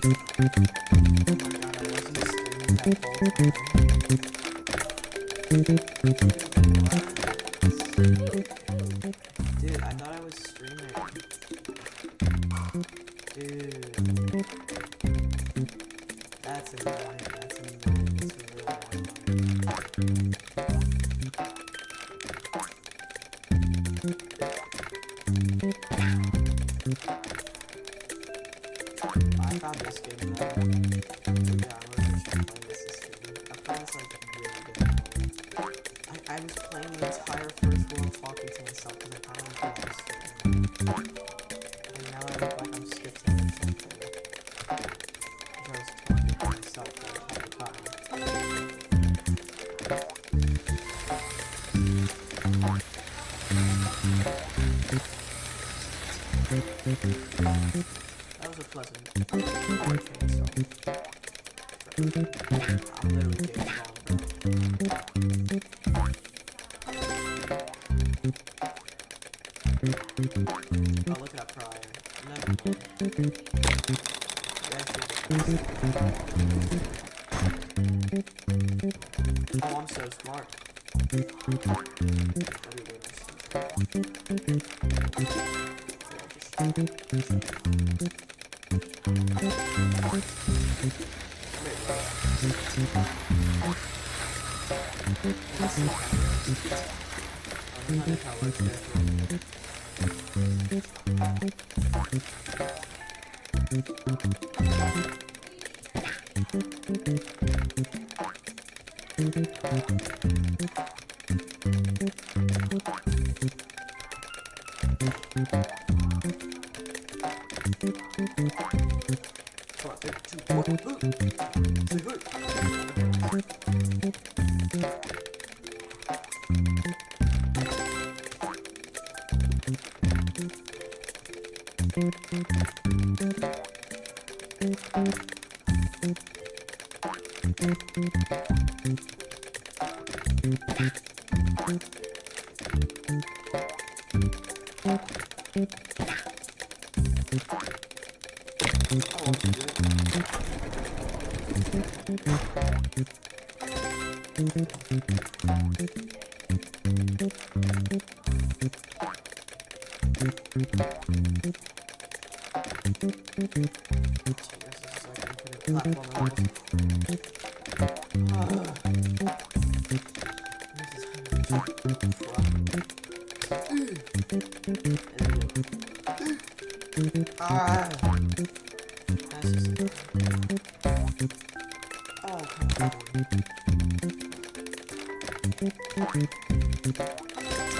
Dude, I thought I was streaming. Dude. That's annoying. That's annoying. That's really annoying. I found this game though. Yeah, I'm really trying to play this stream. I found this like really good. I was playing the entire first world talking to myself because I kind of like lost it. And now I look like I'm skipping or something. I was talking to myself the entire time. That was a pleasant I'm literally getting wrong, oh, look at that prior. Never mind. Oh, I'm so smart.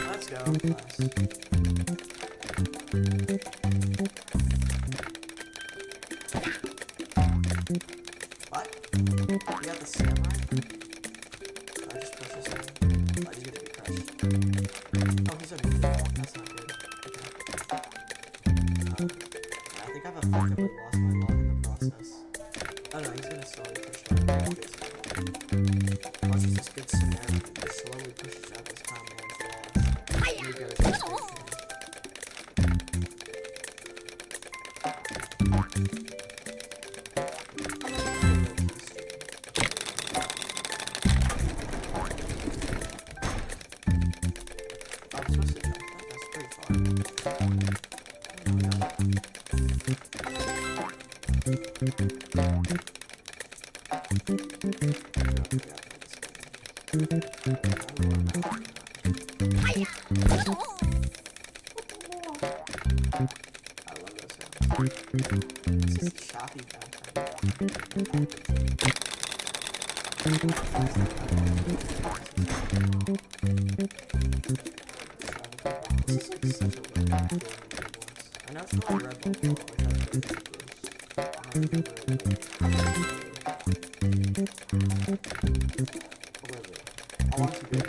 Let's go. What? You got the samurai? I just push this in. I just get to be crushed. Oh, he's a mutant. That's not good. Okay. I think I've effectively lost my log in the process. Oh no, he's gonna slowly push out. Watch this good scenario. He slowly pushes out this commander's logs. Here goes. This is choppy background. This is such a weird game. I know it's not a Red Bull, which I think is I want to go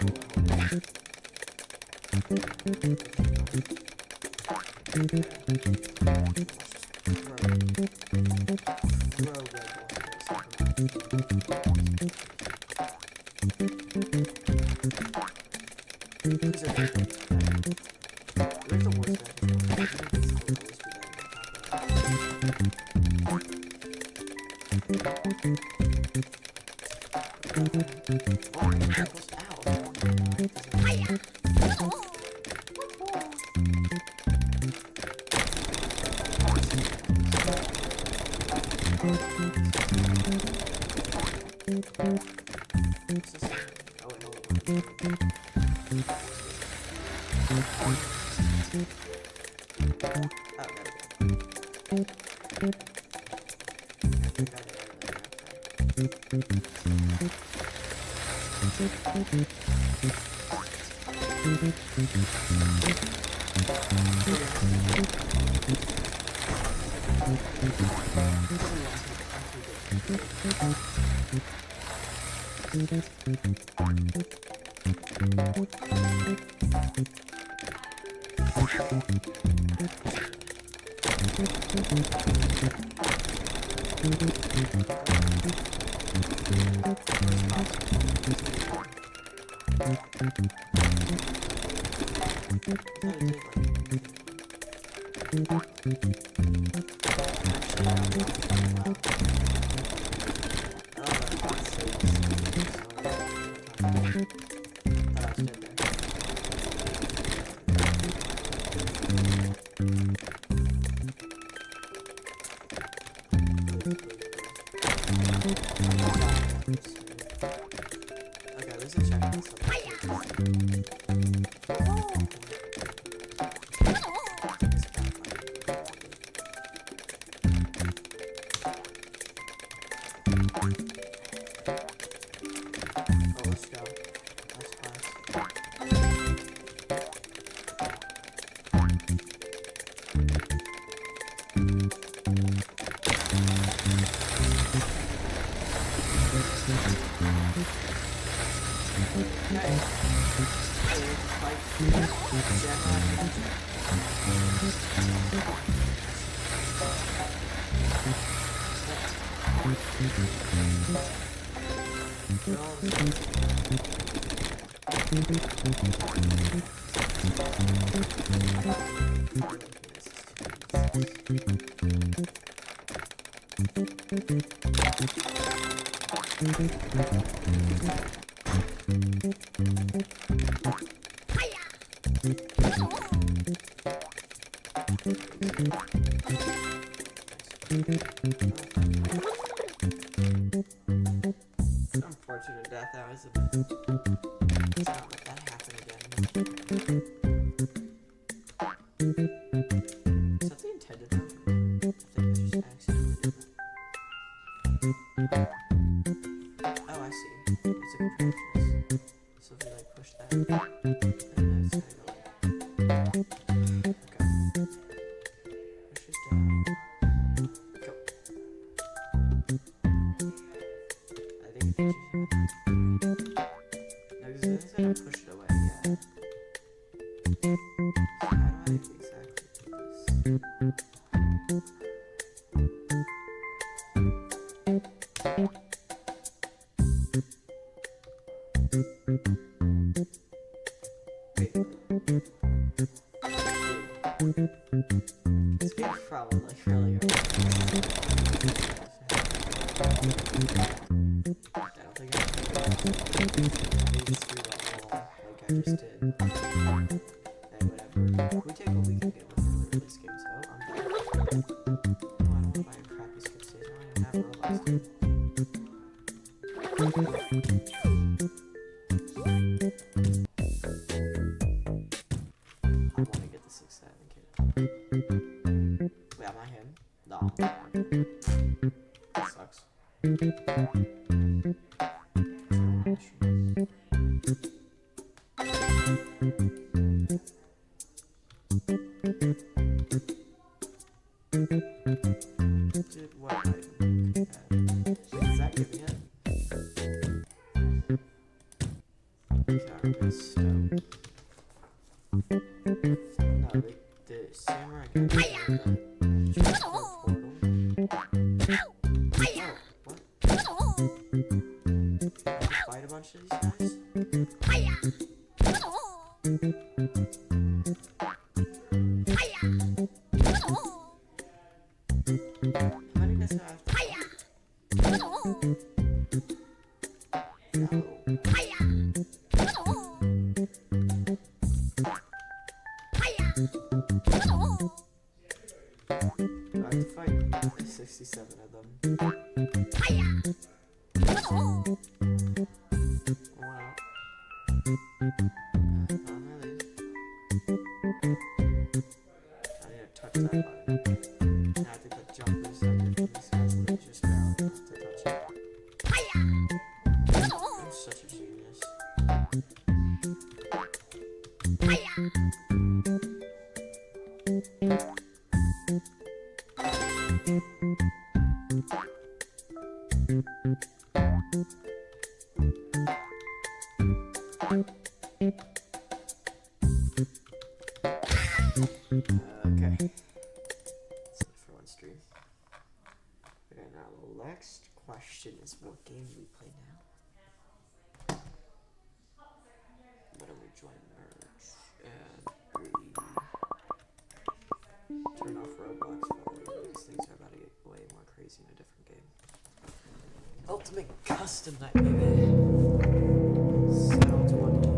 Okay, let's just check this let's go. Let's class. Unfortunate death. That was a. Let's not let that happen again. Is that the intended one? I think I just accidentally did that. Oh, I see. It's a contraption. So if you like push that, then it's gonna go like. Okay. Push it down. Go. I think it's no, because then it's gonna push it away. Yeah. How do I exactly do this? This game is probably like really hard. I don't think I just screwed that wall like I just did. And whatever. Can we take a week to get with this game? So I'm done. Oh, I don't want to buy a crappy skip stage. I don't even have Roblox. I want to get the 6-7 kid. Wait, am I him? No. That sucks. Dude, what item? Does that give me it? Stone. No, the samurai guy. Fight a bunch of these guys? How many guys have 67 of them. Wow. Really. I need to touch that button. And I think the jumpers I did from these guys were just barely enough to touch it. I'm such a genius. Okay. That's it for one stream. And now the next question is, what game do we play now? What do we join merge? And we turn off Roblox fully. These things are about to get way more crazy in a different game. Ultimate Custom Night, baby. Sounds wonderful.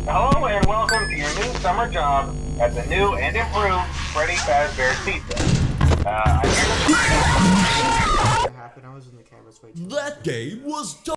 Hello and welcome to your new summer job at the new and improved Freddy Fazbear's Pizza. I'm here What happened? I was in the cameras way too long. That game was done.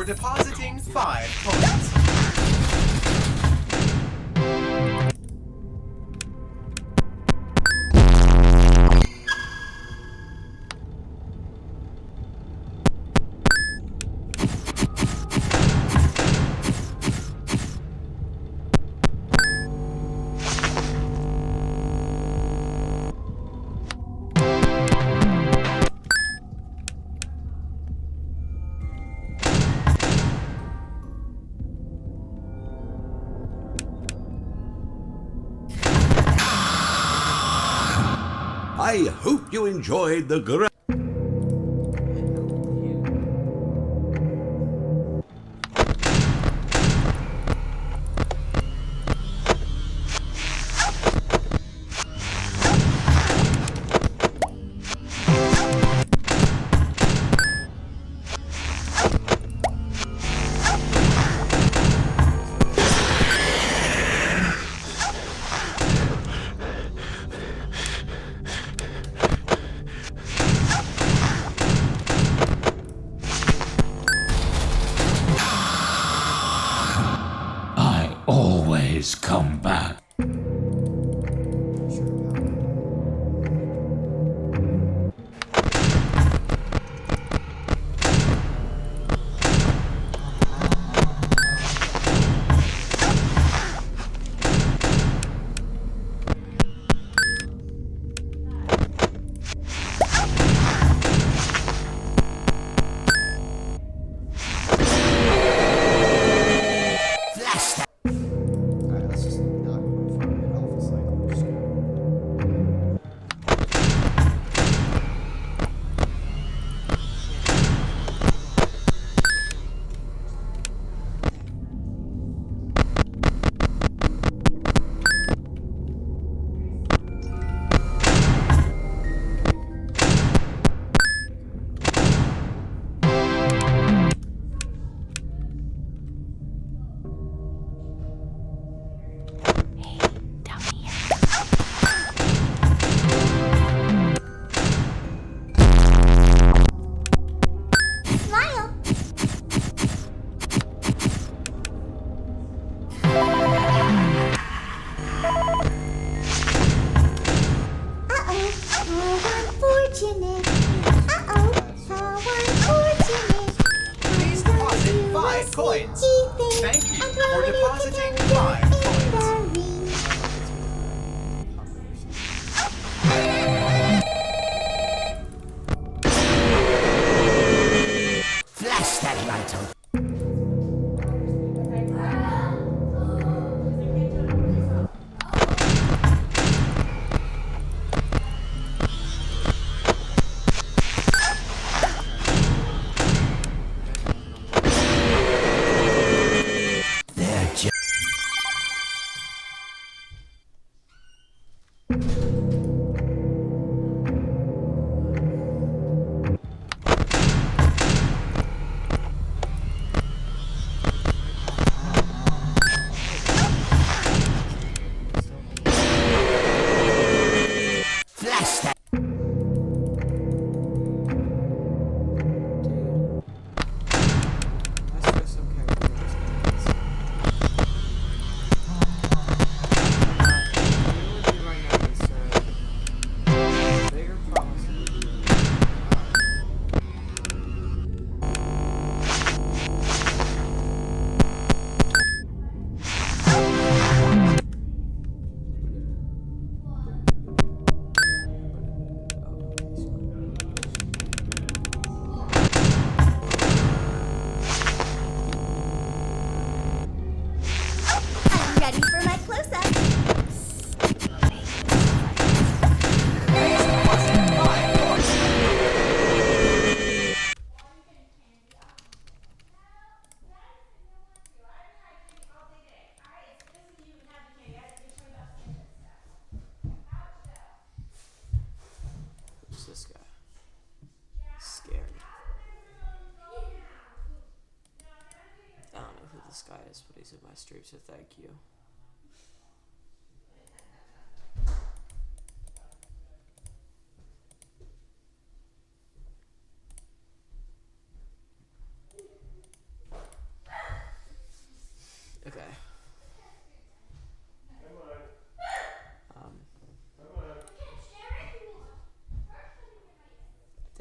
for depositing 5 points. I hope you enjoyed the I always come back. Alright, let's just not go for an alpha cycle. Just Please deposit 5 coins. Thank you for depositing 5 coins. Flash that light out. Ready for my close-up. Please deposit 5 coins. Who's this guy? Scared. I don't know who this guy is, but he's in my stream, so thank you.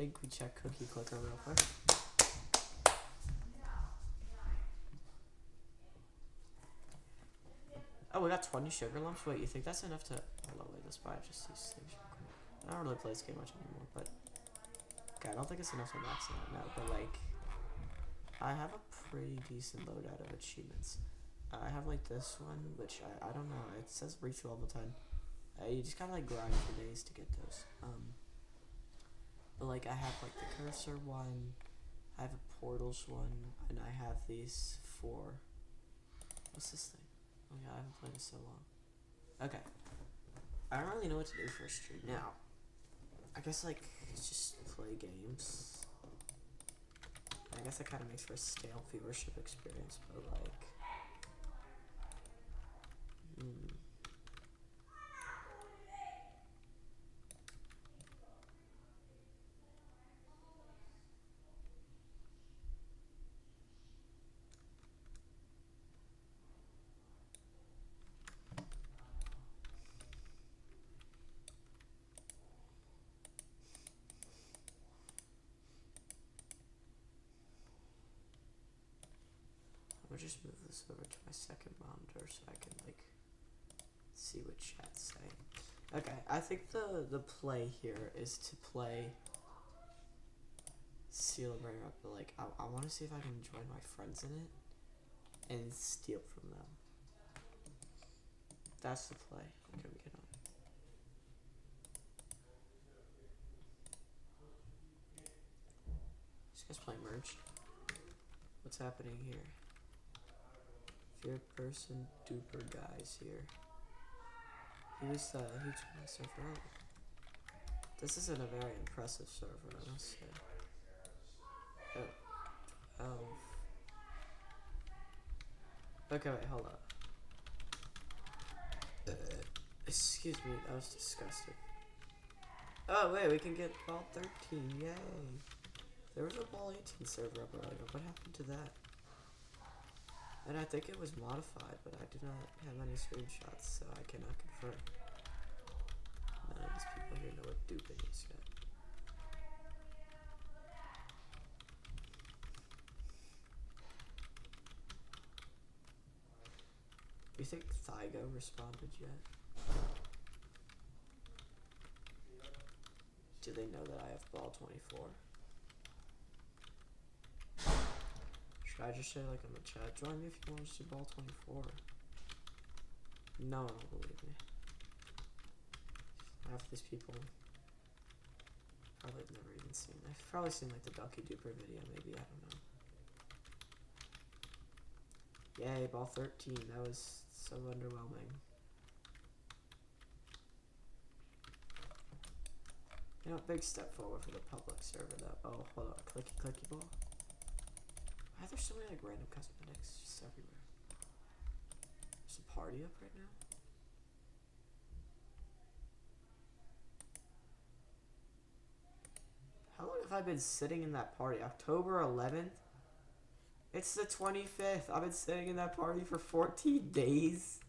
think we check Cookie Clicker real quick. Oh, we got 20 sugar lumps. Wait, you think that's enough to? Hold on, wait. Let's buy just these things real quick. I don't really play this game much anymore, but okay, I don't think it's enough to max it out now. But like, I have a pretty decent loadout of achievements. I have like this one, which I don't know. It says reach level 10. You just gotta like grind for days to get those. But like I have like the cursor one, I have a portals one, and I have these 4. What's this thing? Oh yeah, I haven't played it so long. Okay. I don't really know what to do for a stream now. I guess like just play games. I guess that kind of makes for a stale viewership experience, but like. I'll just move this over to my second monitor so I can like see what chat's saying. Okay, I think the play here is to play Seal and Runner Up, but like I want to see if I can join my friends in it and steal from them. That's the play. Can we get on? This guy's playing merge. What's happening here? Fear person duper guys here. He joined the server early. This isn't a very impressive server, I must say. Oh. 12. Okay, wait, hold up. Excuse me, that was disgusting. Oh wait, we can get ball 13, yay! There was a ball 18 server up earlier, what happened to that? And I think it was modified, but I do not have any screenshots, so I cannot confirm. None of these people here know what duping is yet. Do you think Thygo responded yet? Do they know that I have ball 24? Should I just say like in the chat, join me if you want to see ball 24? No one will believe me. Half these people probably never even seen. I've probably seen like the Ducky Duper video, maybe, I don't know. Yay, ball 13, that was so underwhelming. You know, big step forward for the public server though. Oh, hold on, clicky ball. Why are there so many like random cosmetics just everywhere? There's a party up right now? How long have I been sitting in that party? October 11th? It's the 25th. I've been sitting in that party for 14 days.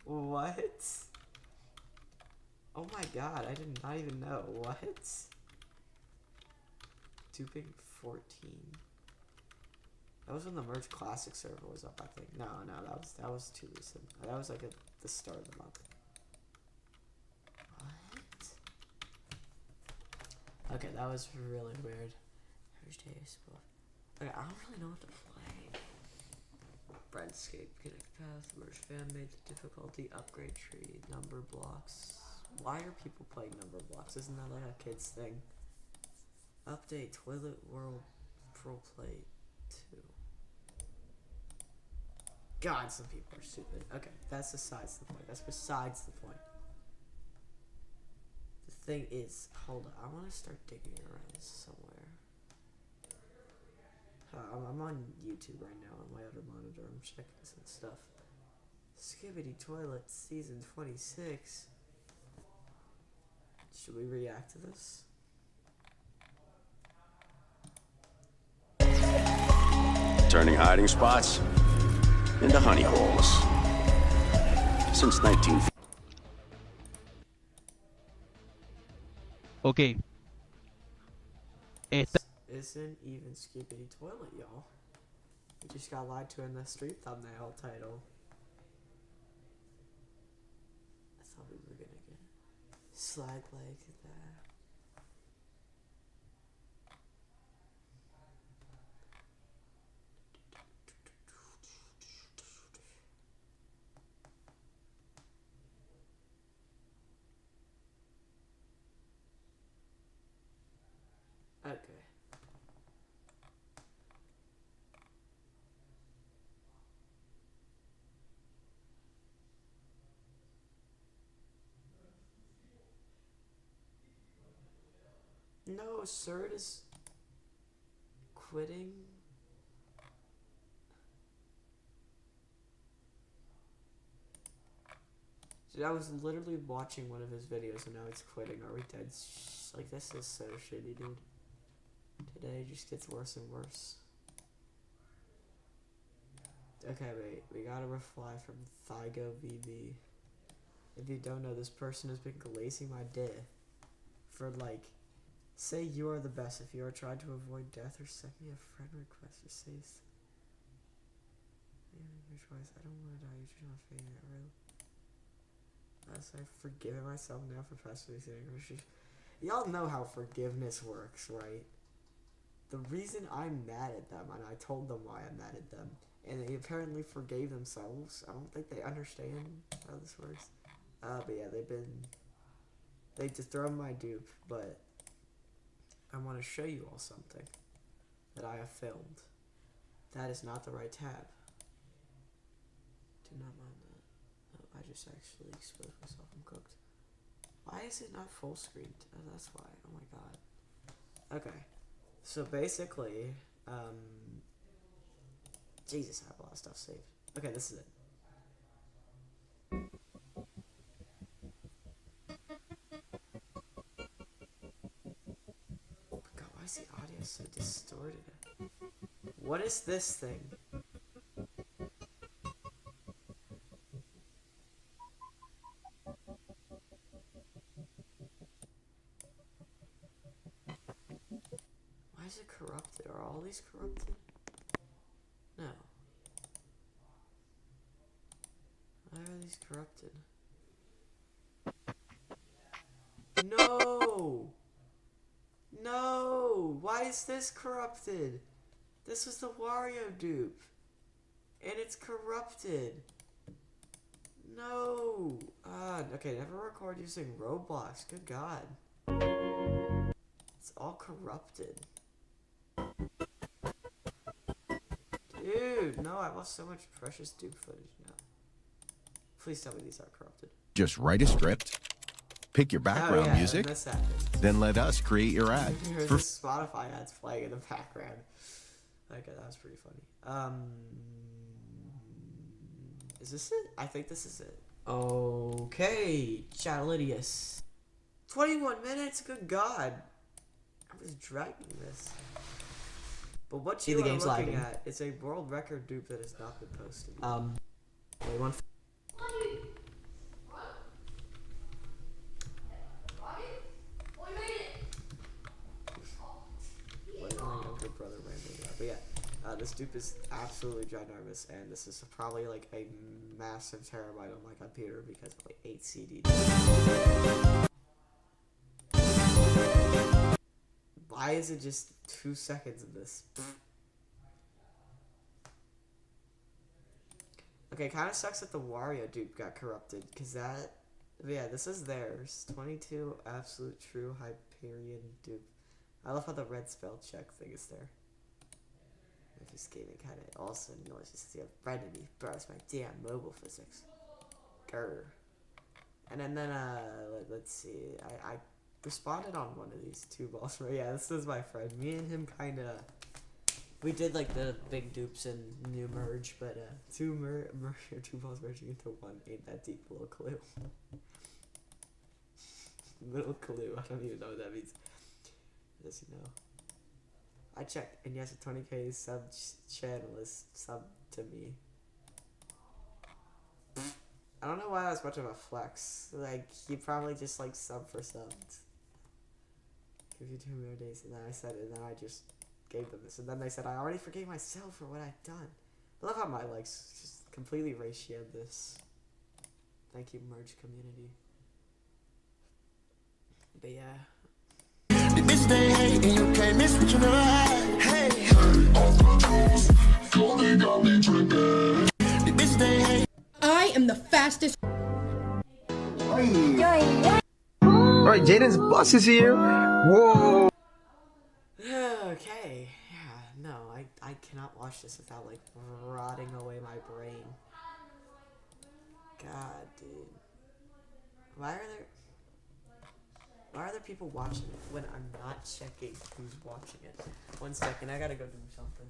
What? Oh my god, I did not even know. What? Duping 14. That was when the Merge Classic server was up, I think. No, that was too recent. That was like at the start of the month. What? Okay, that was really weird. Okay, I don't really know what to play. Breadscape, Connect Path, Merge Fan made the difficulty, upgrade tree, number blocks. Why are people playing number blocks? Isn't that like a kid's thing? Update Toilet World Pro Play 2. God, some people are stupid. Okay, that's besides the point. That's besides the point. The thing is, hold on, I want to start digging around this somewhere. I'm on YouTube right now on my other monitor. I'm checking some stuff. Skibidi Toilet Season 26. Should we react to this? Turning hiding spots into honey holes. Since 19... Okay. isn't even Skibidi Toilet, y'all. We just got lied to in the street thumbnail title. I thought we were gonna get slag like that. Okay. No, Serd is quitting. Dude, I was literally watching one of his videos and now it's quitting. Are we dead? Like, this is so shitty, dude. Today just gets worse and worse. Okay, wait. We got a reply from Thygo VV. If you don't know, this person has been glazing my dick for like, say you are the best. If you are trying to avoid death, or send me a friend request, or say your choice. I don't want to die. You choose my favorite. Really. So I've forgiven myself now for passively saying English. Y'all know how forgiveness works, right? The reason I'm mad at them, and I told them why I'm mad at them, and they apparently forgave themselves. I don't think they understand how this works. But yeah, they dethroned my dupe, but I want to show you all something that I have filmed. That is not the right tab. Do not mind that. Oh, I just actually exposed myself. I'm cooked. Why is it not full screened? Oh, that's why. Oh my god. Okay. So basically, Jesus, I have a lot of stuff saved. Okay, this is it. God, why is the audio so distorted? What is this thing? Why is it corrupted? Are all these corrupted? No. Why are these corrupted? No! No! Why is this corrupted? This was the Wario dupe. And it's corrupted. No! Okay, never record using Roblox. Good God. It's all corrupted. Dude, no, I lost so much precious dupe footage now. Please tell me these are corrupted. Just write a script, pick your background music, This happened. then let us create your ad. There's For this Spotify ads playing in the background. Okay, that was pretty funny. Is this it? I think this is it. Okay, Chatalidius. 21 minutes? Good God. I was dragging this. But what See, you the are game's looking lagging. at is a world record dupe that has not been posted. Wait, one. What is my younger brother rambling about? But yeah, this dupe is absolutely ginormous, and this is probably like a massive terabyte on my computer because of like 8 CDs. Why is it just 2 seconds of this? Okay, kind of sucks that the Wario dupe got corrupted, because that, yeah, this is theirs. 22 absolute true Hyperion dupe. I love how the red spell check thing is there. Memphis Gaming kind of also knows just to have me, bro, it's my damn mobile physics. Grr. And then let's see, I responded on one of these two balls, right? Yeah, this is my friend. Me and him kind of, we did like the big dupes and new merge, but two balls merging into one ain't that deep. Little clue. Little clue. I don't even know what that means. Does he know? I checked, and yes, a 20k sub channel is sub to me. I don't know why that was much of a flex. Like, he probably just like sub for subs. 52 more days, and then I said, and then I just gave them this, and then they said I already forgave myself for what I'd done. I love how my likes just completely ratioed this. Thank you, merge community. But yeah. I am the fastest. Alright, Jaden's bus is here. Whoa. Okay, yeah, no, I cannot watch this without, like, rotting away my brain. God, dude. Why are there people watching it when I'm not checking who's watching it? 1 second, I gotta go do something.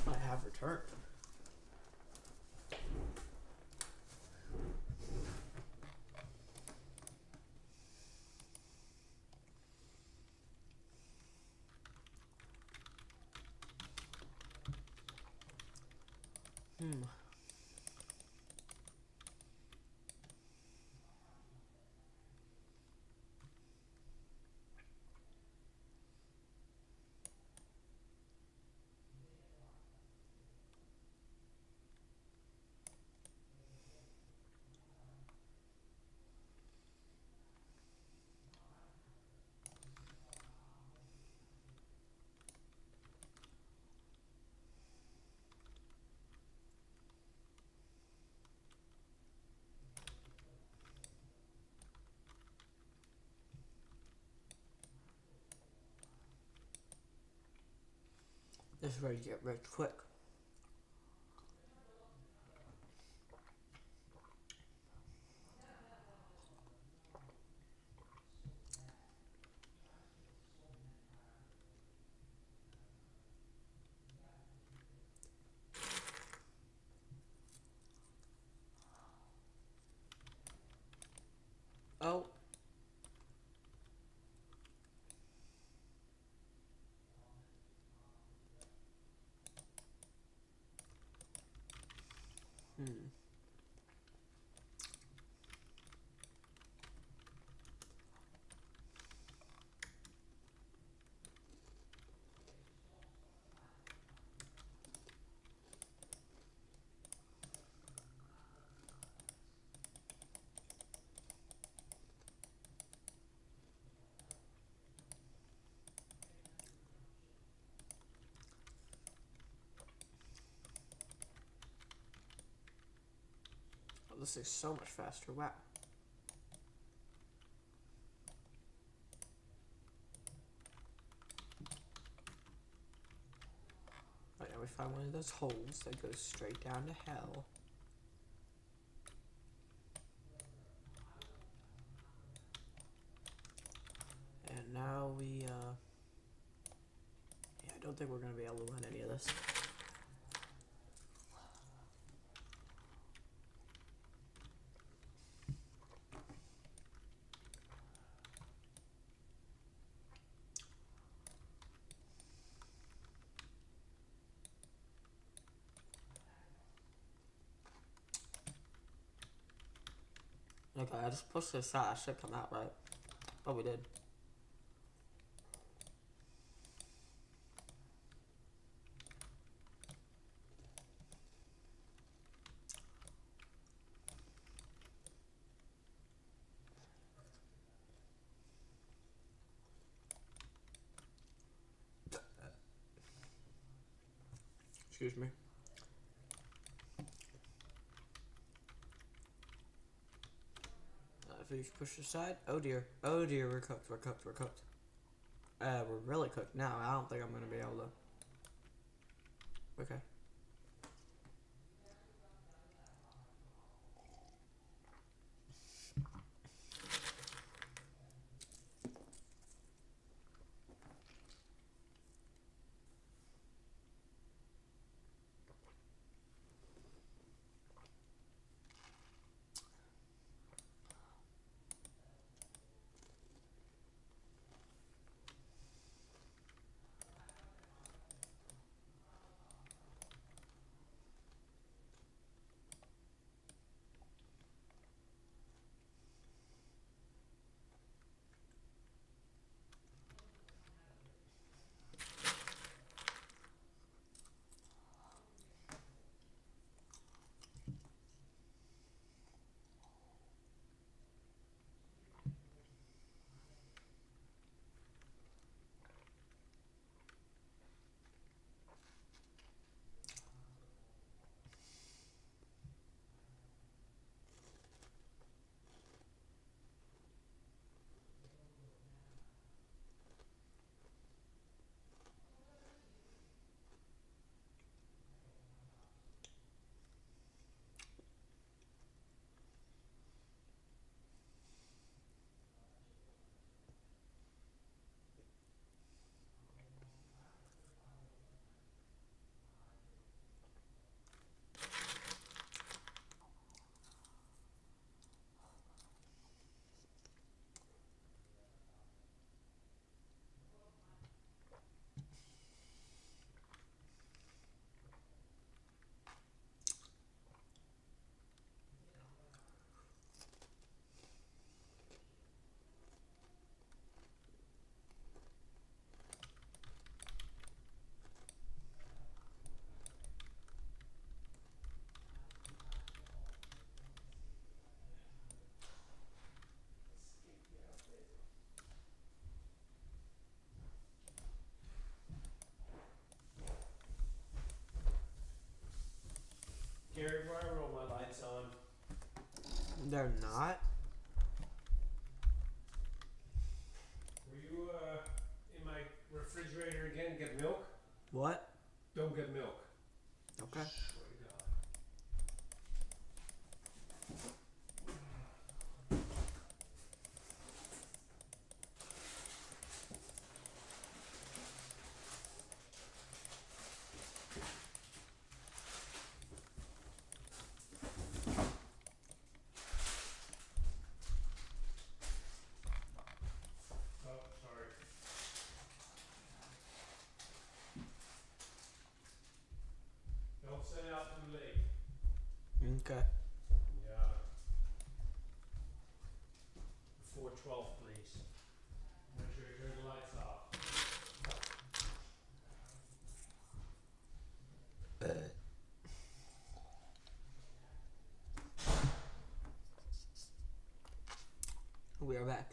I have returned. This is ready to get rich quick. this is so much faster. Wow. Oh yeah, we find one of those holes that goes straight down to hell. And now we, yeah, I don't think we're gonna be able to win any of this. Okay, I just pushed this out. I should come out, right? Oh, we did. Excuse me. If you push aside, oh dear, we're cooked, we're cooked, we're cooked. We're really cooked now. I don't think I'm gonna be able to. Okay. Gary, why are all my lights on? They're not. Were you in my refrigerator again? Get milk? What? Don't get milk. Okay. Swear to God. Oh, sorry. Don't send out too late. Okay. Yeah. Before 12, please. Make sure you turn the lights off. We are back.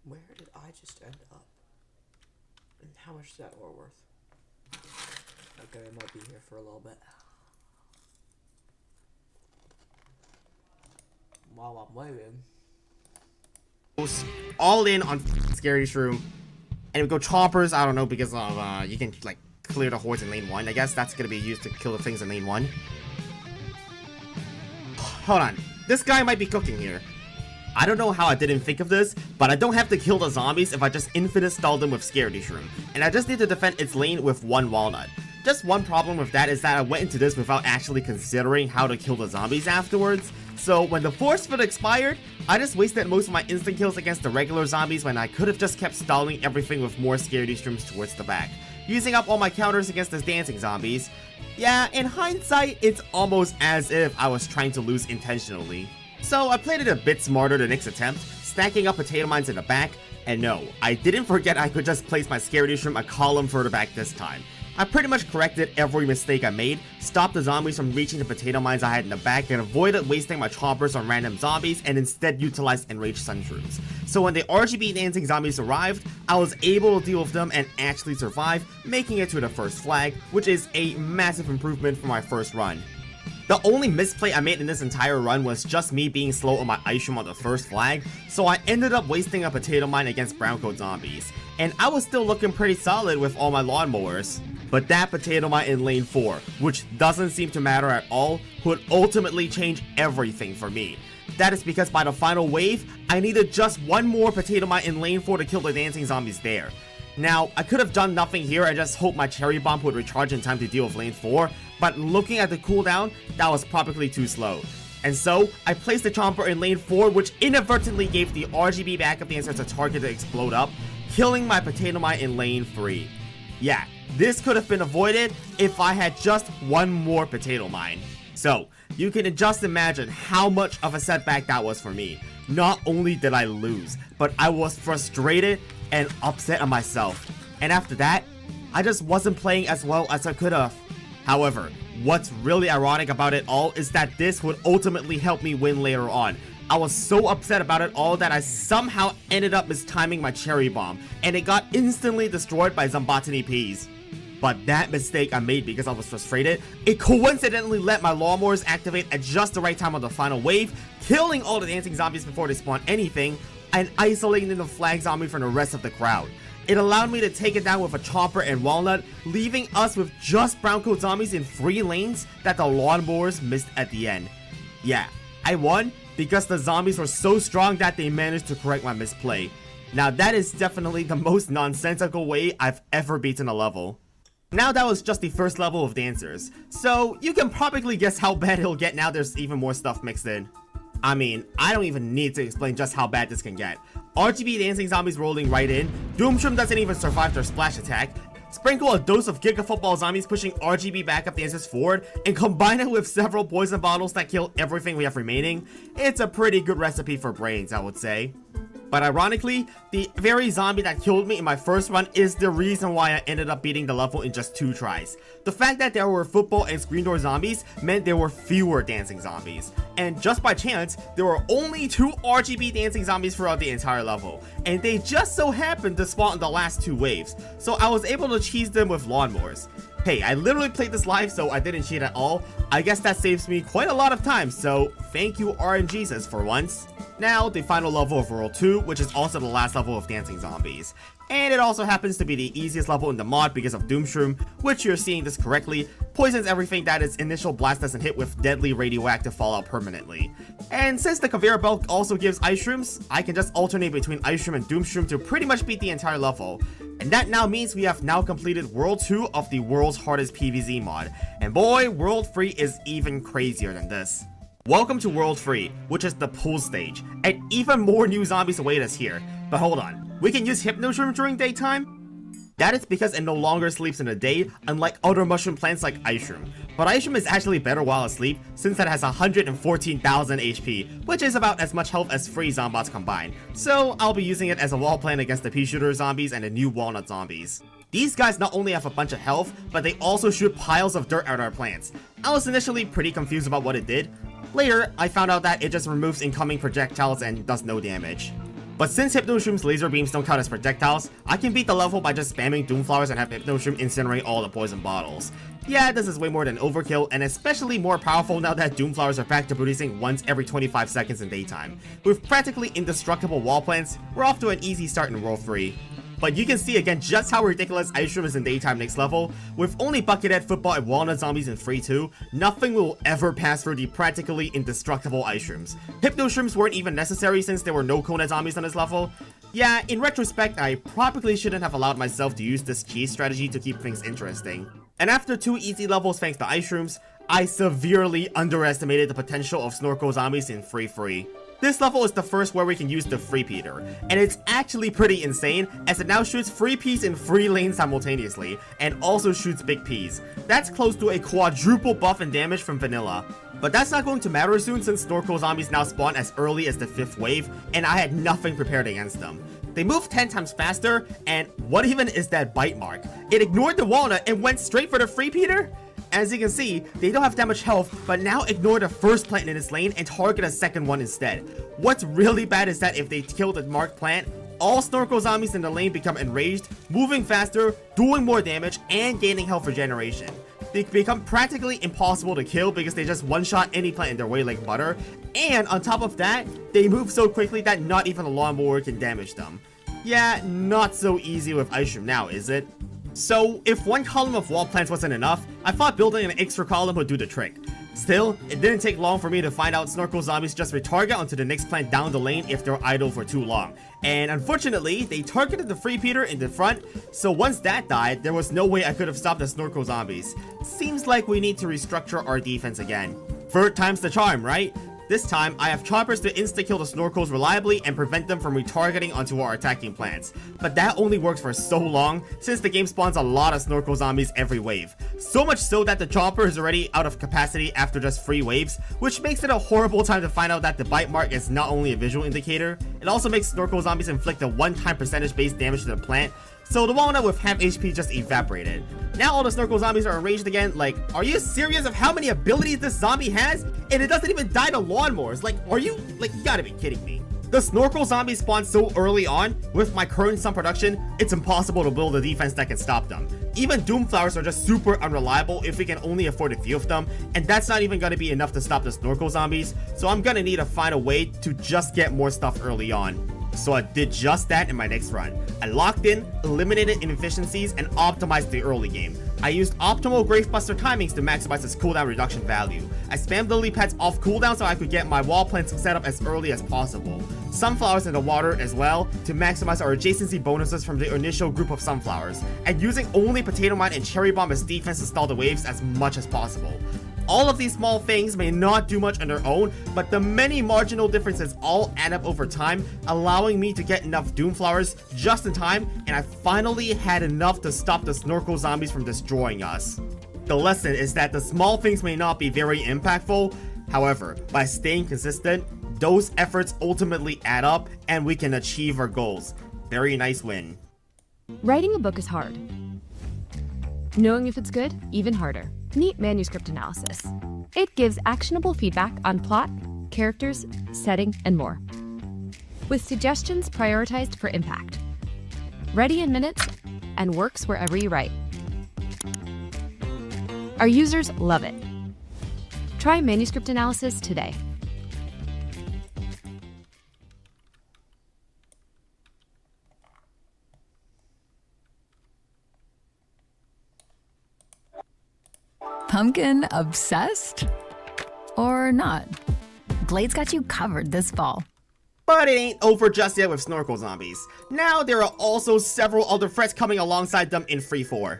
Where did I just end up? And how much is that ore worth? Okay, I might be here for a little bit. While I'm waiting. All in on Scary Shroom. And we go choppers, I don't know, because of, you can, like, clear the hordes in lane 1. I guess that's gonna be used to kill the things in lane 1. Hold on. This guy might be cooking here. I don't know how I didn't think of this, but I don't have to kill the zombies if I just infinite stall them with Scaredy Shroom. And I just need to defend its lane with 1 walnut. Just one problem with that is that I went into this without actually considering how to kill the zombies afterwards. So when the force field expired, I just wasted most of my instant kills against the regular zombies when I could have just kept stalling everything with more Scaredy Shrooms towards the back, using up all my counters against the dancing zombies. Yeah, in hindsight, it's almost as if I was trying to lose intentionally. So I played it a bit smarter the next attempt, stacking up potato mines in the back, and no, I didn't forget I could just place my Scaredy Shroom a column further back this time. I pretty much corrected every mistake I made, stopped the zombies from reaching the potato mines I had in the back, and avoided wasting my choppers on random zombies, and instead utilized enraged sun shrooms. So when the RGB dancing zombies arrived, I was able to deal with them and actually survive, making it to the first flag, which is a massive improvement from my first run. The only misplay I made in this entire run was just me being slow on my ice shroom on the first flag, so I ended up wasting a potato mine against brown coat zombies. And I was still looking pretty solid with all my lawnmowers. But that potato mine in lane 4, which doesn't seem to matter at all, would ultimately change everything for me. That is because by the final wave, I needed just 1 more potato mine in lane 4 to kill the dancing zombies there. Now, I could have done nothing here and just hoped my cherry bomb would recharge in time to deal with lane 4, but looking at the cooldown, that was probably too slow. And so, I placed the chomper in lane 4, which inadvertently gave the RGB backup dancers a target to explode up, killing my potato mine in lane 3. Yeah, this could have been avoided if I had just 1 more potato mine. So, you can just imagine how much of a setback that was for me. Not only did I lose, but I was frustrated and upset at myself. And after that, I just wasn't playing as well as I could have. However, what's really ironic about it all is that this would ultimately help me win later on. I was so upset about it all that I somehow ended up mistiming my cherry bomb, and it got instantly destroyed by Zombatini Peas. But that mistake I made because I was frustrated, it coincidentally let my lawnmowers activate at just the right time on the final wave, killing all the dancing zombies before they spawn anything, and isolating the flag zombie from the rest of the crowd. It allowed me to take it down with a chopper and walnut, leaving us with just brown coat zombies in 3 lanes that the lawnmowers missed at the end. Yeah, I won because the zombies were so strong that they managed to correct my misplay. Now that is definitely the most nonsensical way I've ever beaten a level. Now that was just the first level of dancers, so you can probably guess how bad it'll get now there's even more stuff mixed in. I mean, I don't even need to explain just how bad this can get. RGB dancing zombies rolling right in, Doomshroom doesn't even survive their splash attack, sprinkle a dose of Giga Football zombies pushing RGB backup dancers forward, and combine it with several poison bottles that kill everything we have remaining. It's a pretty good recipe for brains, I would say. But ironically, the very zombie that killed me in my first run is the reason why I ended up beating the level in just 2 tries. The fact that there were football and screen door zombies meant there were fewer dancing zombies. And just by chance, there were only 2 RGB dancing zombies throughout the entire level. And they just so happened to spawn in the last 2 waves, so I was able to cheese them with lawnmowers. Hey, I literally played this live, so I didn't cheat at all. I guess that saves me quite a lot of time, so thank you RNGesus for once. Now, the final level of World 2, which is also the last level of Dancing Zombies. And it also happens to be the easiest level in the mod because of Doomshroom, which you're seeing this correctly, poisons everything that its initial blast doesn't hit with deadly radioactive fallout permanently. And since the conveyor belt also gives ice shrooms, I can just alternate between ice shroom and Doomshroom to pretty much beat the entire level. And that now means we have now completed World 2 of the world's hardest PvZ mod. And boy, World 3 is even crazier than this. Welcome to World 3, which is the pool stage, and even more new zombies await us here. But hold on, we can use Hypnoshroom during daytime? That is because it no longer sleeps in the day, unlike other mushroom plants like Ice Shroom. But Ice Shroom is actually better while asleep, since it has 114,000 HP, which is about as much health as 3 Zombots combined. So I'll be using it as a wall plant against the pea shooter zombies and the new walnut zombies. These guys not only have a bunch of health, but they also shoot piles of dirt at our plants. I was initially pretty confused about what it did. Later, I found out that it just removes incoming projectiles and does no damage. But since Hypnoshroom's laser beams don't count as projectiles, I can beat the level by just spamming Doomflowers and have Hypnoshroom incinerate all the poison bottles. Yeah, this is way more than overkill, and especially more powerful now that Doomflowers are back to producing once every 25 seconds in daytime. With practically indestructible wall plants, we're off to an easy start in World 3. But you can see again just how ridiculous Ice Shroom is in daytime next level. With only Buckethead, Football, and Walnut zombies in Free 2, nothing will ever pass through the practically indestructible Ice Shrooms. Hypno Shrooms weren't even necessary since there were no Conehead zombies on this level. Yeah, in retrospect, I probably shouldn't have allowed myself to use this cheese strategy to keep things interesting. And after 2 easy levels thanks to Ice Shrooms, I severely underestimated the potential of Snorkel zombies in Free. This level is the first where we can use the Free Peter, and it's actually pretty insane as it now shoots Free Peas in 3 lanes simultaneously, and also shoots Big Peas. That's close to a quadruple buff in damage from vanilla. But that's not going to matter soon since Snorkel zombies now spawn as early as the 5th wave, and I had nothing prepared against them. They move 10 times faster, and what even is that bite mark? It ignored the Walnut and went straight for the Free Peter? As you can see, they don't have that much health, but now ignore the first plant in its lane and target a second one instead. What's really bad is that if they kill the marked plant, all Snorkel zombies in the lane become enraged, moving faster, doing more damage, and gaining health regeneration. They become practically impossible to kill because they just one-shot any plant in their way like butter, and on top of that, they move so quickly that not even a lawnmower can damage them. Yeah, not so easy with Ice Shroom now, is it? So, if one column of wall plants wasn't enough, I thought building an extra column would do the trick. Still, it didn't take long for me to find out Snorkel zombies just retarget onto the next plant down the lane if they're idle for too long. And unfortunately, they targeted the Free Peter in the front, so once that died, there was no way I could have stopped the Snorkel zombies. Seems like we need to restructure our defense again. 3rd time's the charm, right? This time, I have choppers to insta-kill the Snorkels reliably and prevent them from retargeting onto our attacking plants. But that only works for so long, since the game spawns a lot of Snorkel zombies every wave. So much so that the chopper is already out of capacity after just 3 waves, which makes it a horrible time to find out that the bite mark is not only a visual indicator, it also makes Snorkel zombies inflict a one-time percentage-based damage to the plant, so the Walnut with half HP just evaporated. Now all the Snorkel zombies are enraged again. Like, are you serious of how many abilities this zombie has? And it doesn't even die to lawnmowers. Like, you gotta be kidding me. The Snorkel zombies spawn so early on, with my current sun production, it's impossible to build a defense that can stop them. Even Doomflowers are just super unreliable if we can only afford a few of them, and that's not even gonna be enough to stop the Snorkel zombies, so I'm gonna need to find a way to just get more stuff early on. So I did just that in my next run. I locked in, eliminated inefficiencies, and optimized the early game. I used optimal Gravebuster timings to maximize its cooldown reduction value. I spammed lily pads off cooldown so I could get my wall plants set up as early as possible. Sunflowers in the water as well to maximize our adjacency bonuses from the initial group of sunflowers, and using only Potato Mine and Cherry Bomb as defense to stall the waves as much as possible. All of these small things may not do much on their own, but the many marginal differences all add up over time, allowing me to get enough Doomflowers just in time, and I finally had enough to stop the Snorkel zombies from destroying us. The lesson is that the small things may not be very impactful, however, by staying consistent, those efforts ultimately add up and we can achieve our goals. Very nice win. Writing a book is hard. Knowing if it's good, even harder. Meet Manuscript Analysis. It gives actionable feedback on plot, characters, setting, and more. With suggestions prioritized for impact. Ready in minutes and works wherever you write. Our users love it. Try Manuscript Analysis today. Pumpkin obsessed? Or not? Blade's got you covered this fall. But it ain't over just yet with Snorkel zombies. Now there are also several other threats coming alongside them in Free 4.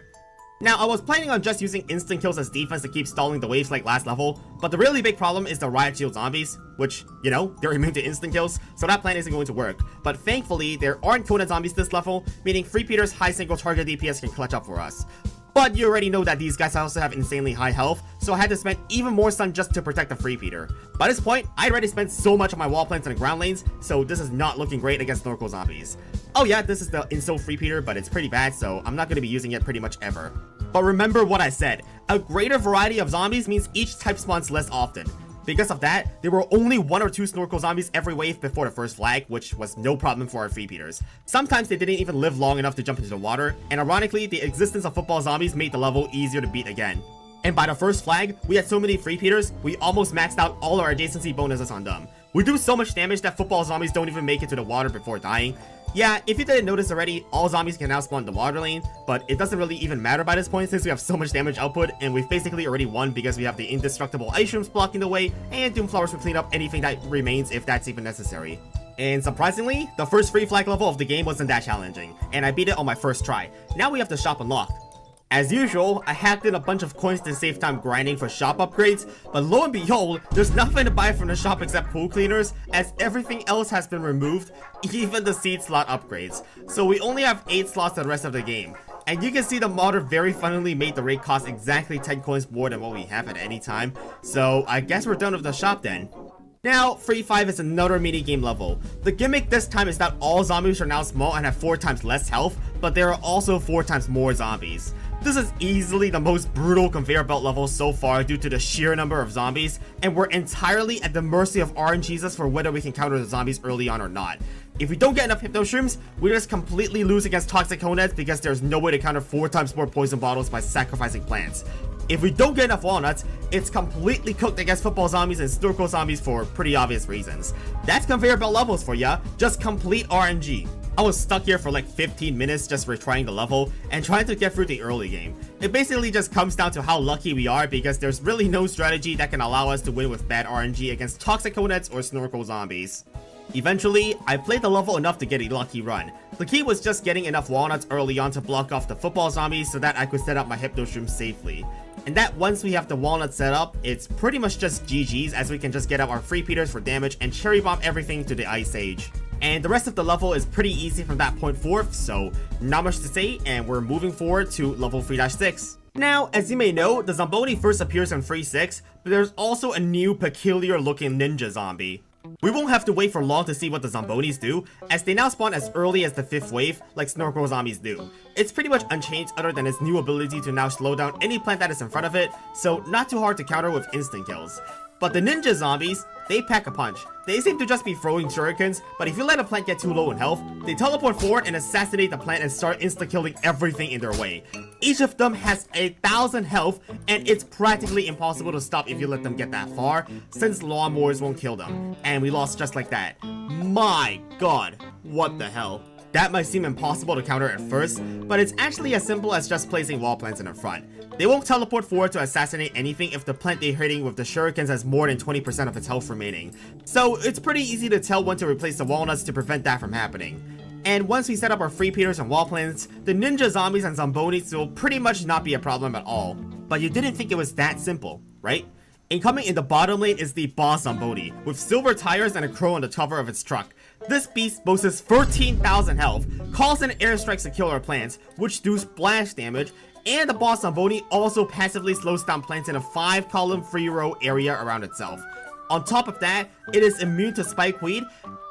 Now I was planning on just using instant kills as defense to keep stalling the waves like last level, but the really big problem is the Riot Shield zombies, which, you know, they're immune to instant kills, so that plan isn't going to work. But thankfully, there aren't Conehead zombies this level, meaning Free Peter's high single target DPS can clutch up for us. But you already know that these guys also have insanely high health, so I had to spend even more stun just to protect the Free Peter. By this point, I already spent so much on my wall plants and the ground lanes, so this is not looking great against Snorkel zombies. Oh yeah, this is the Inso Free Peter, but it's pretty bad, so I'm not going to be using it pretty much ever. But remember what I said, a greater variety of zombies means each type spawns less often. Because of that, there were only 1 or 2 Snorkel zombies every wave before the first flag, which was no problem for our free Peters. Sometimes they didn't even live long enough to jump into the water, and ironically, the existence of football zombies made the level easier to beat again. And by the first flag, we had so many free Peters, we almost maxed out all our adjacency bonuses on them. We do so much damage that football zombies don't even make it to the water before dying. Yeah, if you didn't notice already, all zombies can now spawn in the water lane, but it doesn't really even matter by this point since we have so much damage output, and we've basically already won because we have the indestructible ice shrooms blocking the way, and Doomflowers will clean up anything that remains if that's even necessary. And surprisingly, the first free flag level of the game wasn't that challenging, and I beat it on my first try. Now we have the shop unlocked. As usual, I hacked in a bunch of coins to save time grinding for shop upgrades, but lo and behold, there's nothing to buy from the shop except pool cleaners, as everything else has been removed, even the seed slot upgrades. So we only have 8 slots the rest of the game. And you can see the modder very funnily made the raid cost exactly 10 coins more than what we have at any time, so I guess we're done with the shop then. Now, Free 5 is another minigame level. The gimmick this time is that all zombies are now small and have 4 times less health, but there are also 4 times more zombies. This is easily the most brutal conveyor belt level so far due to the sheer number of zombies, and we're entirely at the mercy of RNGesus for whether we can counter the zombies early on or not. If we don't get enough Hypno Shrooms, we just completely lose against Toxic Coneheads because there's no way to counter 4 times more poison bottles by sacrificing plants. If we don't get enough walnuts, it's completely cooked against football zombies and Snorkel zombies for pretty obvious reasons. That's conveyor belt levels for ya, just complete RNG. I was stuck here for like 15 minutes just retrying the level and trying to get through the early game. It basically just comes down to how lucky we are because there's really no strategy that can allow us to win with bad RNG against Toxic Coneheads or Snorkel zombies. Eventually, I played the level enough to get a lucky run. The key was just getting enough walnuts early on to block off the football zombies so that I could set up my Hypno Shroom safely. And that once we have the walnut set up, it's pretty much just GG's as we can just get up our free Peters for damage and cherry bomb everything to the Ice Age. And the rest of the level is pretty easy from that point forth, so not much to say, and we're moving forward to level 3-6. Now, as you may know, the Zomboni first appears in Free 6, but there's also a new peculiar looking ninja zombie. We won't have to wait for long to see what the Zombonis do, as they now spawn as early as the 5th wave, like Snorkel zombies do. It's pretty much unchanged other than its new ability to now slow down any plant that is in front of it, so not too hard to counter with instant kills. But the ninja zombies, they pack a punch. They seem to just be throwing shurikens, but if you let a plant get too low in health, they teleport forward and assassinate the plant and start insta-killing everything in their way. Each of them has 1,000 health, and it's practically impossible to stop if you let them get that far, since lawnmowers won't kill them. And we lost just like that. My god, what the hell? That might seem impossible to counter at first, but it's actually as simple as just placing wall plants in the front. They won't teleport forward to assassinate anything if the plant they're hitting with the shurikens has more than 20% of its health remaining. So it's pretty easy to tell when to replace the walnuts to prevent that from happening. And once we set up our free Peters and wall plants, the ninja zombies and zombonis will pretty much not be a problem at all. But you didn't think it was that simple, right? Incoming in the bottom lane is the boss Zomboni, with silver tires and a crow on the cover of its truck. This beast boasts 13,000 health, calls in airstrikes to kill our plants, which do splash damage, and the boss Zomboni also passively slows down plants in a 5-column free row area around itself. On top of that, it is immune to spikeweed,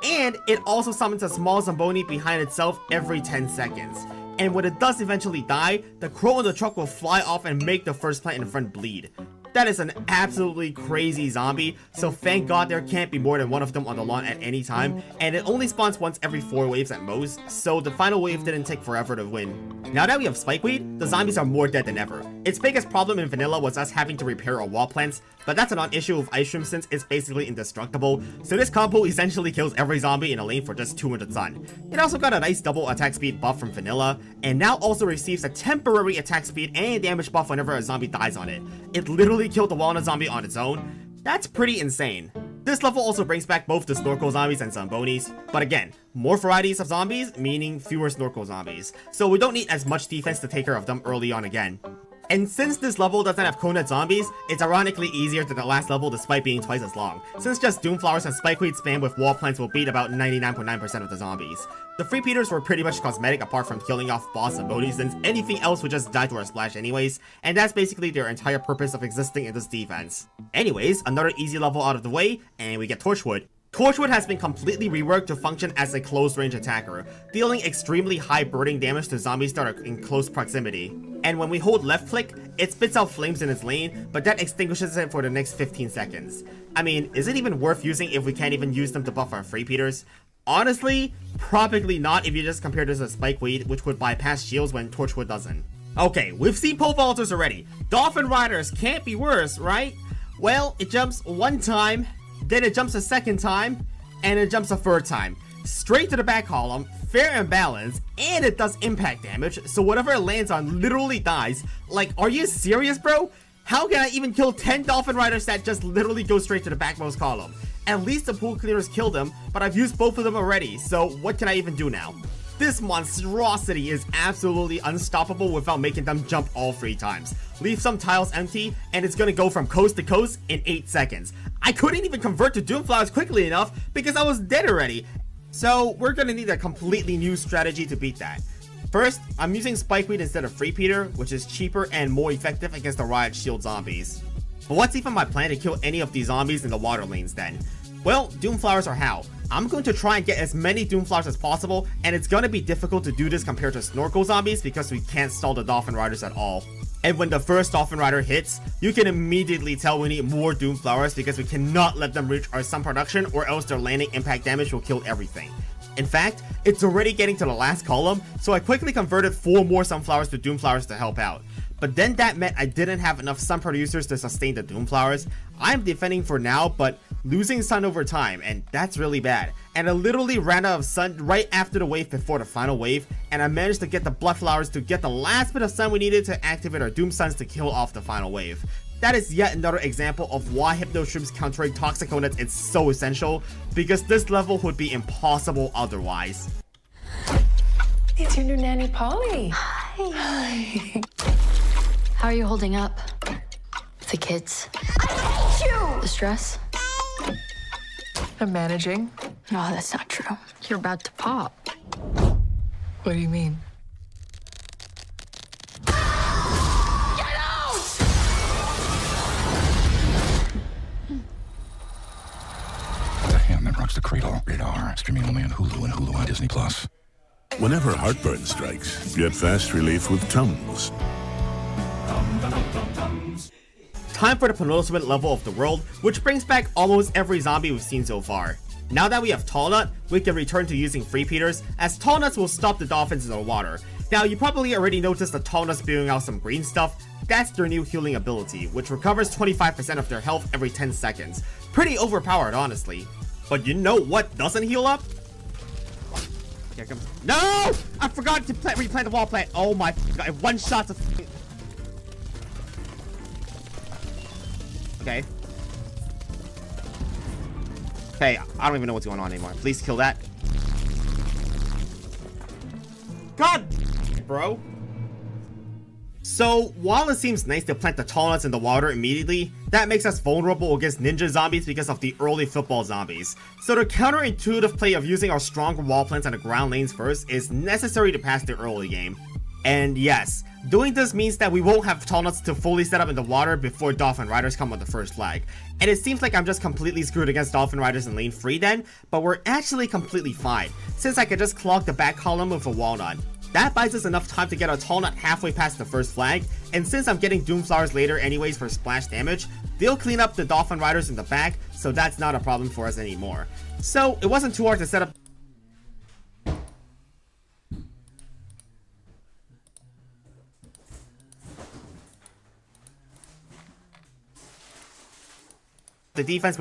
and it also summons a small Zomboni behind itself every 10 seconds. And when it does eventually die, the crow on the truck will fly off and make the first plant in front bleed. That is an absolutely crazy zombie, so thank god there can't be more than one of them on the lawn at any time, and it only spawns once every 4 waves at most, so the final wave didn't take forever to win. Now that we have Spikeweed, the zombies are more dead than ever. Its biggest problem in vanilla was us having to repair our wall plants, but that's a non-issue with Ice Shroom since it's basically indestructible, so this combo essentially kills every zombie in a lane for just 200 sun. It also got a nice double attack speed buff from vanilla, and now also receives a temporary attack speed and damage buff whenever a zombie dies on it. It literally killed the walnut zombie on its own. That's pretty insane. This level also brings back both the Snorkel zombies and Zombonis, but again, more varieties of zombies, meaning fewer Snorkel zombies, so we don't need as much defense to take care of them early on again. And since this level doesn't have Conehead zombies, it's ironically easier than the last level despite being twice as long, since just Doomflowers and Spikeweed spam with wall plants will beat about 99.9% of the zombies. The free Peters were pretty much cosmetic apart from killing off boss Zomboni since anything else would just die to our splash anyways, and that's basically their entire purpose of existing in this defense. Anyways, another easy level out of the way, and we get Torchwood. Torchwood has been completely reworked to function as a close-range attacker, dealing extremely high burning damage to zombies that are in close proximity. and when we hold left click, it spits out flames in its lane, but that extinguishes it for the next 15 seconds. I mean, is it even worth using if we can't even use them to buff our free Peters? Honestly, probably not if you just compare this to Spikeweed, which would bypass shields when Torchwood doesn't. Okay, we've seen pole vaulters already. Dolphin Riders can't be worse, right? Well, it jumps one time, then it jumps a second time, and it jumps a third time. Straight to the back column, fair and balanced, and it does impact damage, so whatever it lands on literally dies. Like, are you serious, bro? How can I even kill 10 Dolphin Riders that just literally go straight to the backmost column? At least the pool clearers kill them, but I've used both of them already, so what can I even do now? This monstrosity is absolutely unstoppable without making them jump all 3 times. Leave some tiles empty, and it's gonna go from coast to coast in 8 seconds. I couldn't even convert to Doomflowers quickly enough because I was dead already. So we're gonna need a completely new strategy to beat that. First, I'm using Spikeweed instead of Free Peter, which is cheaper and more effective against the Riot Shield zombies. But what's even my plan to kill any of these zombies in the water lanes then? Well, Doomflowers are how. I'm going to try and get as many Doomflowers as possible, and it's gonna be difficult to do this compared to Snorkel zombies because we can't stall the Dolphin Riders at all. And when the first Dolphin Rider hits, you can immediately tell we need more Doomflowers because we cannot let them reach our sun production or else their landing impact damage will kill everything. In fact, it's already getting to the last column, so I quickly converted 4 more Sunflowers to Doomflowers to help out. But then that meant I didn't have enough sun producers to sustain the Doomflowers. I'm defending for now, but losing sun over time, and that's really bad. And I literally ran out of sun right after the wave before the final wave, and I managed to get the Bloodflowers to get the last bit of sun we needed to activate our Doom Suns to kill off the final wave. That is yet another example of why Hypno Shroom's countering Toxiconets is so essential, because this level would be impossible otherwise. It's your new nanny, Polly. Hi. How are you holding up? The kids? I hate you! The stress? I'm managing. No, that's not true. You're about to pop. What do you mean? Get out! The Hand That Rocks the Cradle. Rated R. Streaming only on Hulu and Hulu on Disney+. Whenever heartburn strikes, get fast relief with Tums. Time for the penultimate level of the world, which brings back almost every zombie we've seen so far. Now that we have Tall Nut, we can return to using Free Peters, as Tall Nuts will stop the dolphins in the water. Now, you probably already noticed the Tall Nuts spewing out some green stuff. That's their new healing ability, which recovers 25% of their health every 10 seconds. Pretty overpowered, honestly. But you know what doesn't heal up? Here comes. No! I forgot to replant the wall plant. Oh my god, I one shot to. Okay. Okay, I don't even know what's going on anymore. Please kill that. God, bro. So, while it seems nice to plant the Tall Nuts in the water immediately, that makes us vulnerable against ninja zombies because of the early football zombies. So the counterintuitive play of using our stronger wall plants on the ground lanes first is necessary to pass the early game. And yes, doing this means that we won't have Tall Nuts to fully set up in the water before Dolphin Riders come on the first flag. And it seems like I'm just completely screwed against Dolphin Riders in lane 3 then, but we're actually completely fine, since I could just clog the back column with a Walnut. That buys us enough time to get our Tall Nut halfway past the first flag, and since I'm getting Doomflowers later anyways for splash damage, they'll clean up the Dolphin Riders in the back, so that's not a problem for us anymore. So it wasn't too hard to set up the defense we need.